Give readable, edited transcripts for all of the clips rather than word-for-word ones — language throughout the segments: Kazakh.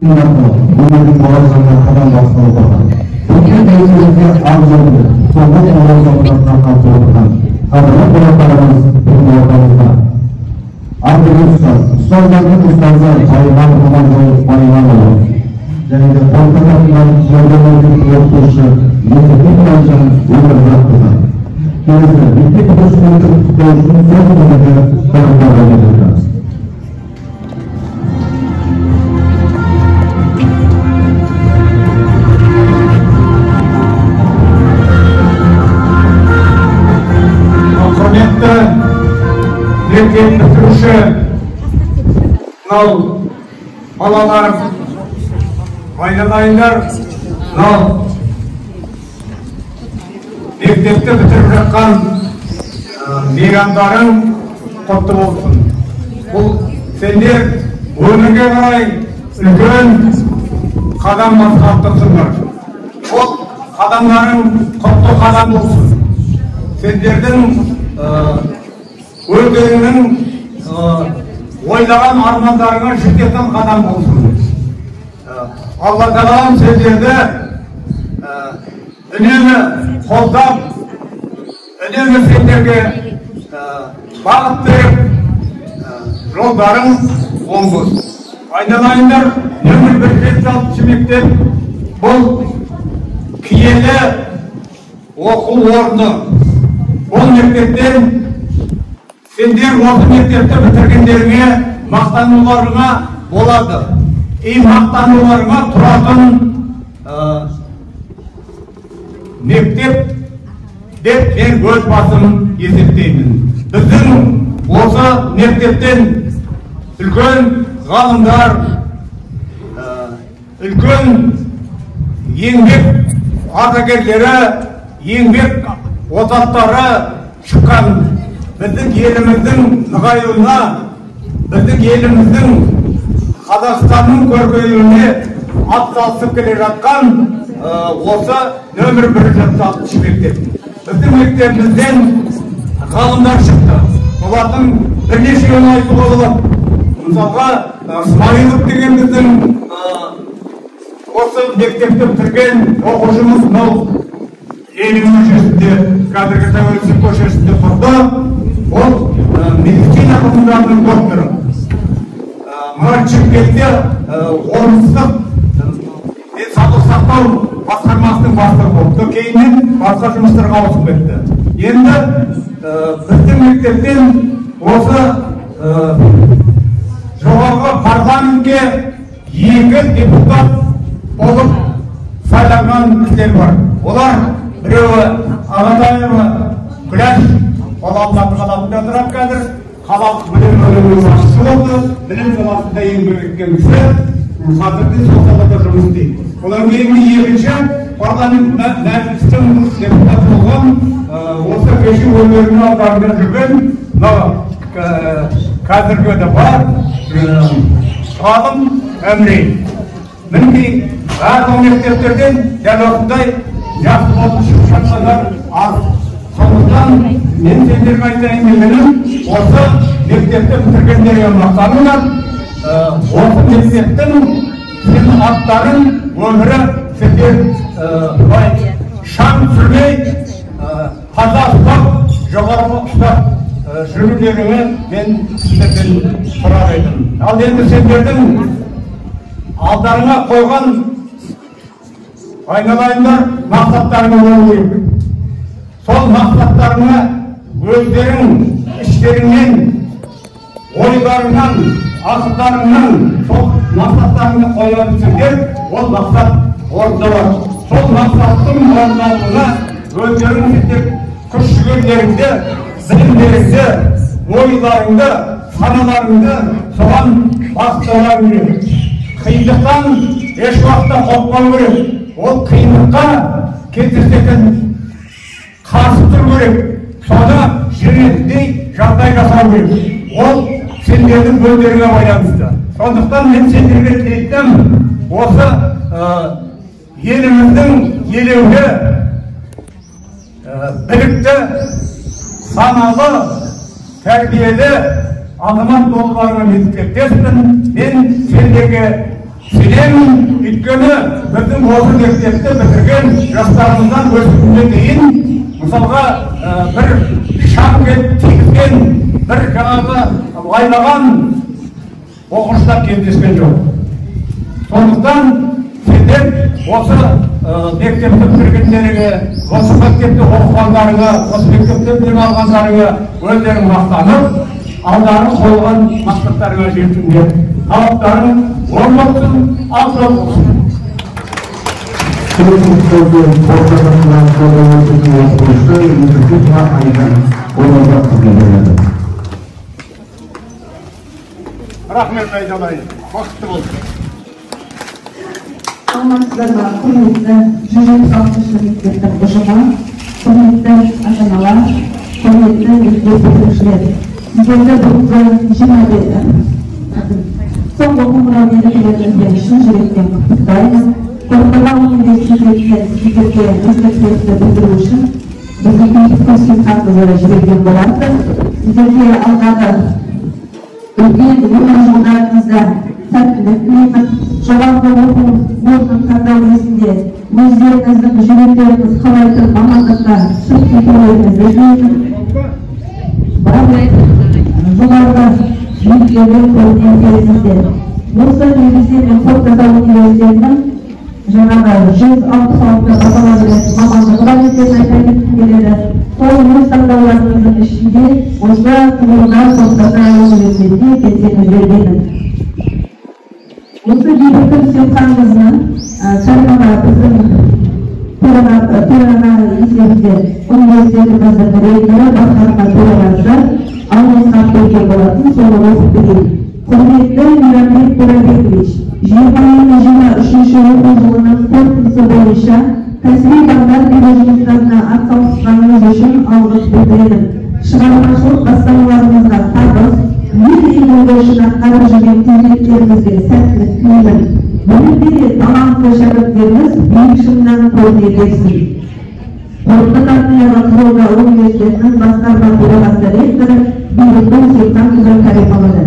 Bunların boğazlarına kadar basmalı olan. Bütün devletlerinde arzuları, soğuk boğazlarından kalkıyorlar. Adına kulaklarımız bizim ortamızda. Arkadaşlar, ustazlarının ustazlar, hayvan olmadığı hayvan olur. Yani de korkaklarından zorlamayı yoktursa, yetkin kalacağını yollarına kızar. Dolayısıyla bitti kuşları doğrusunu son konuda taraflara getireceğiz. Mектеп bitirushi bolalar aylanaylar mektepte bitirip жатқан мейрамдарың құтты болсын. Бұл сендер өмірге қарай үлкен қадам басқан тұрсыңдар. Ол қадамдарың құтты қадам болсын. Сендердің өздеріңнің ойлаған армандарыңа жететін қадам болсын. Алла тағалам сендерді үнемі қолдап, үнемі сендерге бағыт беріп, жолдарың оң болсын. Айналайындар, нөмір 176 мектеп бұл киелі оқу орны. Бұл мектептен сендер осы мектепті бітіргендеріңе мақтануларыңа болады. Мақтануларыңа тұратын мектеп деп мен өз басым есептеймін. Біздің осы мектептен үлкен ғалымдар, үлкен еңбек ардагерлері, еңбек озаттары шыққан. Біздің еліміздің нығаюына, біздің еліміздің Қазақстанның көркеюіне атсалысып келе жатқан осы нөмір 176 мектеп. Біздің мектебімізден ғалымдар шықты. Олардың бірнешеуін айтуға болады. Мысалға, Смайылов деген біздің осы мектепті бітірген оқушымыз мынау Ленин көшесінде, қазіргі Тәуелсіздік көшесінде тұрды. Ол медицина ғылымдарының докторы. Мына Шымкентте облыстық денсаулық сақтау басқармасының бастығы болды. Кейіннен басқа жұмыстарға ауысып кетті. Енді біздің мектептен осы жоғарғы парламентке 2 депутат болып сайланған кісілер бар. Олар біреуі Ағатаева Күләш, ол Алматы қаласында тұрады қазір, қалалық білім бөлімінің басшысы болды, білім саласында еңбек еткен кісі, қазірде сол салада жұмыс істейді. Одан кейінгі екінші парламент мәжілістің депутаты болған, осы кеші өнерінің алдарында жүрген, қазіргі де бар, ғалым Әмірей. Мінекей әр мектептерден дәл осындай жақсы болып шығып жатқандар аз. Сондықтан мен сендерге айтайын дегенім, осы мектепті бітіргендерге мақтаныңдар. Осы мектептің сенің аттарың өмірі сендер шаң түсірмей, таза ұстап, жоғары ұстап жүргендеріңе мен сіздерден сұрар едім. Ал енді сендердің алдарыңа қойған айналайындар мақсаттарыңа болу керек. Сол мақсаттарыңа өздерің іштеріңнен, ойларыңнан, ақылдарыңнан сол мақсаттарыңа қоя білсеңдер, ол мақсат орындалады. Сол мақсаттың орындалуына өздерің күш-жігерлеріңді, білімдеріңді, ойларыңды, саналарыңды соған бағыттауға керек. Қиындықтан еш уақытта қорықпау керек. Ол қиындыққа кездесетін қарсы тұру керек. Соны жеңетіндей жағдай жасау керек. Ол сендердің өздеріңе байланысты. Сондықтан мен сендерге тілейтінім, осы еліміздің елеулі, білікті, саналы, тәрбиелі азамат болуларыңа тілектеспін. Мен сендерге сенемін, өйткені біздің осы мектепті бітірген жастарымыздан осы күнге дейін мысалға бір шам тигізген, бір жаңағы лайлаған оқушылар кездескен жоқ. Сондықтан сендер осы мектепті бітіргендеріңе, осы мектепте оқығандарыңа, осы мектепте білім алғандарыңа өздерің мақтанып, алдарың қойған мақсаттарыңа жетіңдер. Талаптарың орындалсын, абзал болсын. Рахмет айналайын, бақытты болсын. Алматыдағы құрметті 176 мектептің ұжымы, құрметті ата-аналар, құрметті мектеп бітірушілер. Сіздерді бүгінгі соңғы қоңырау мерекелеріңізбен шын жүректен құттықтаймыз. Қорқырау университетінен сіздерге үздіктерді білдіру үшін біздің консультантымызды жіберген болатын. Сіздерге алдағы үлкен өмір жолдарыңызда сәттілік тілеймін. Жоғарғы оқу орнын таңдау кезінде өздеріңіздің жүректеріңіз қалайтын мамандыққа түсіп кетулеріңізді тілеймін. Жоғарғы мектептер көрінен бересіздер. Осы негізде мен Қорқыта университетінің жаңағы 166 бакалавриат мамандығы бар екенін айта кеткім келеді. Сол өз таңдауларыңыздың ішінде осы Қорқыта университетіне келсеңіздер деймін. Осы бейбіт сенсаңызның Каримова біздің төрағаны есебінде университетіміздің ректоры, басқарма төрағасы Алмасхан берген болатын, соны оқып берейін. Құрметті Мейрамбек Төрәбекович, 2023 оқу жылының қорытындысы бойынша кәсіби бағдар беру жұмыстарына атсалысқаныңыз үшін алғыс білдіремін. Шығармашылық бастамаларыңызға табыс, ел игілігі үшін атқарып жүрген қызметтеріңізге сәттілік тілеймін. Бүгінде де талантты шәкірттеріңіз биік шыңнан көріне берсін. Қорқыт атындағы Қызылорда университетінің басқарма төрағасы ректоры Бейбіт Сейтанқызы Каримованы.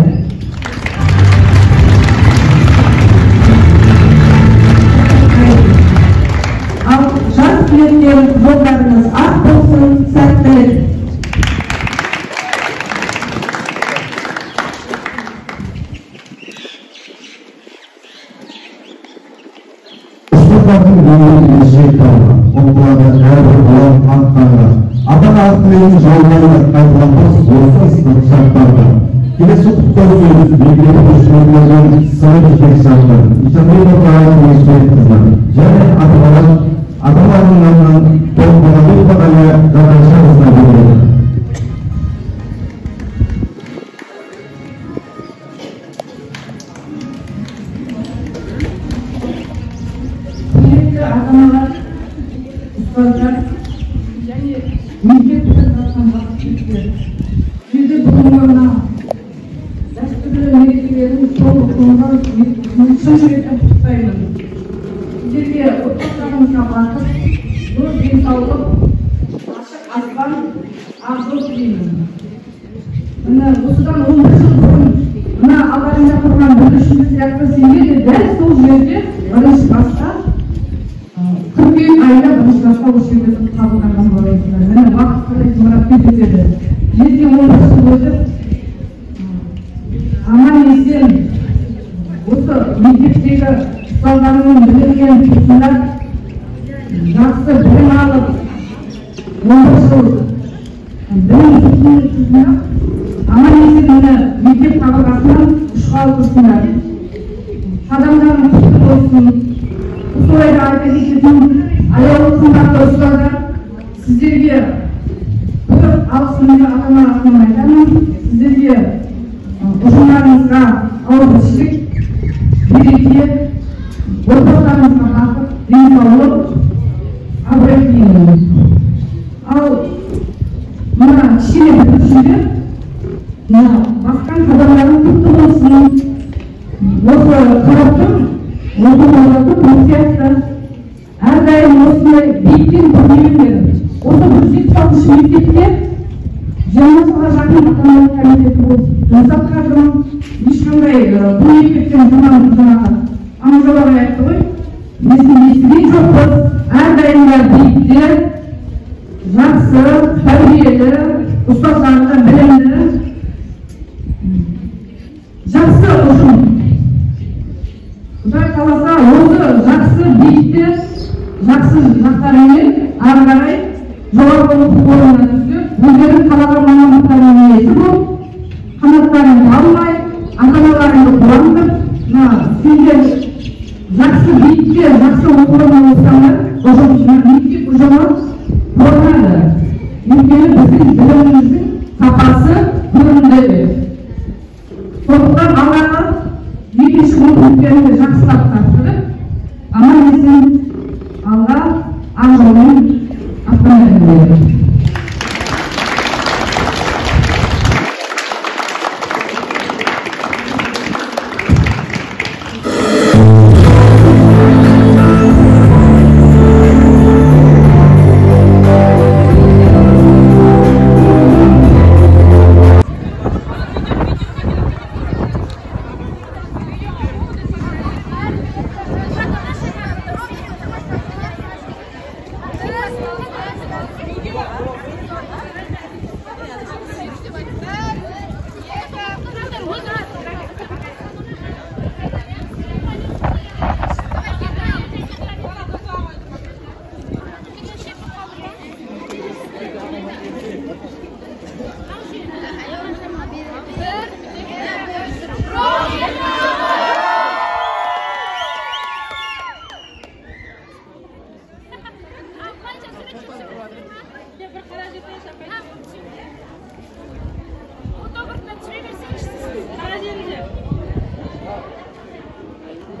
Ал жас түлектердің жолдарыңыз ақ болсын, сәттілік. Ата-аналардың жауабына қайталамыз осы сынып шарттарды. Келесі құттықтау сөз белгілі көршілердің сынып жетек шарттары. Исабек Орталық университетімізді және ата-аналардың намынан толыққанды бағалы жағдайшаңызға беріледі. Құрметті ата-аналар, ұстаздар және мектеп бітірген бақыттылар. Сізді бүгінгі дәстүрлі мерекелердің соңғы қоңырау шын жүректен құттықтаймын. Сіздерге отбасыларыңызға бақыт, зор денсаулық, ашық аспан, ақ жол тілеймін. Міне осыдан 11 жыл бұрын мына алдарында тұрған бүлдіршінді сияқты сендер де дәл сол жерде бірінші класста қыркүйек айында бірінші класқа осы жерде қабылданған боласыздар. Міне уақыт қалай зымырап кетеді. Ертең 11 жыл өтіп аман есен осы мектептегі ұстаздармен біліммен туысындар жақсы білім алып 11 жыл білім тұтынып аман есен мектеп қабырғасынан ұшқалы тұрсындар. Қадамдарың құтты болсын. Осы орайда айта кететін аяулы қымбатты ұстаздар, сіздерге бір алғысымды ата-ана атынан айтамын. Сіздерге ұжымдарыңызға ауызбіршілік, береке, отбасыларыңызға бақыт, денсаулық, абырой тілеймін. Ал мына кішкене бітірушілер басқан қадамдарың құтты болсын. Осы қораптың оқу ордасы комиссиясы әрдайым осындай биіктен көрмеңдер. Осы 176 мектепте 20 жылға жақын ата-аналар комитеті болып жұмыс атқардым. Ешқандай бұл мектептен жаңағы Amcalar ayakta koy. Естіген жоқпыз, әрдайымдар биікте, жақсы, тәрбиелі, ұстаздардың білімді, жақсы ұжым. Құдай қаласа, осы жақсы биікте, жақсы жақтарымен ары қарай жоғарғы оқу орнына түсіп, өздерін қалаған мамандықтардың иесі болып, қанаттарын талмай, ата-аналарыңды қуантып, сендер жақсы биікте, жақсы оқу орнына болсаңдар, мектеп ұжымы орнады. Өйткені біздің біліміміздің сапасы көрінді. Сондықтан алдағы екінші мүмкіндіктерді жақсылап тапсырып, аман есен алға ақ жолмен аттанайын деді.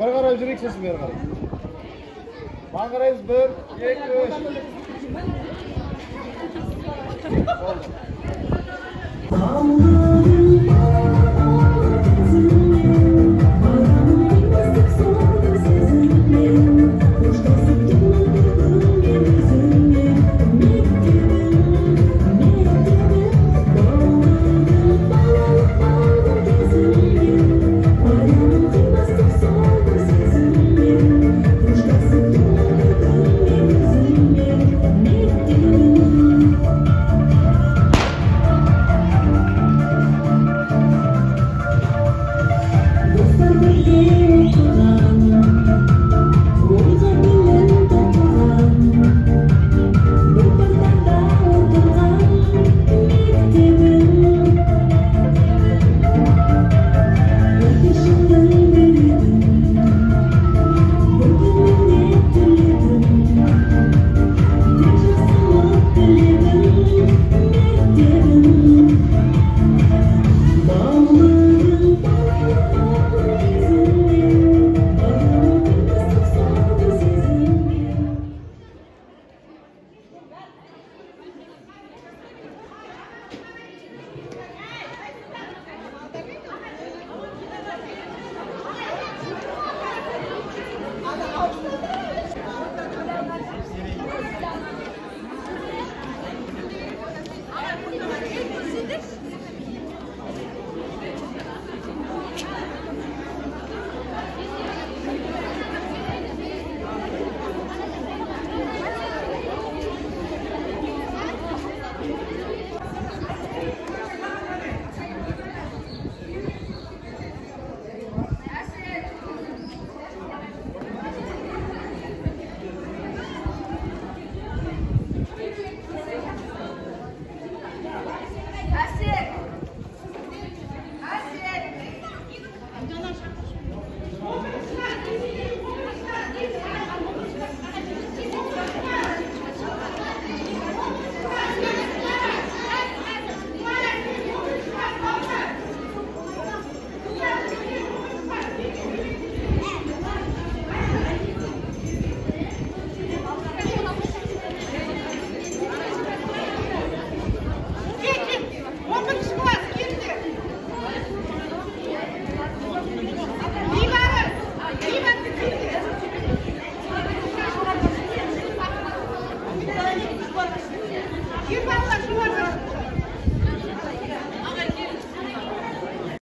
Bir qarab жүрек sesi bir qarab. Bana qarayız 1, 2, 3.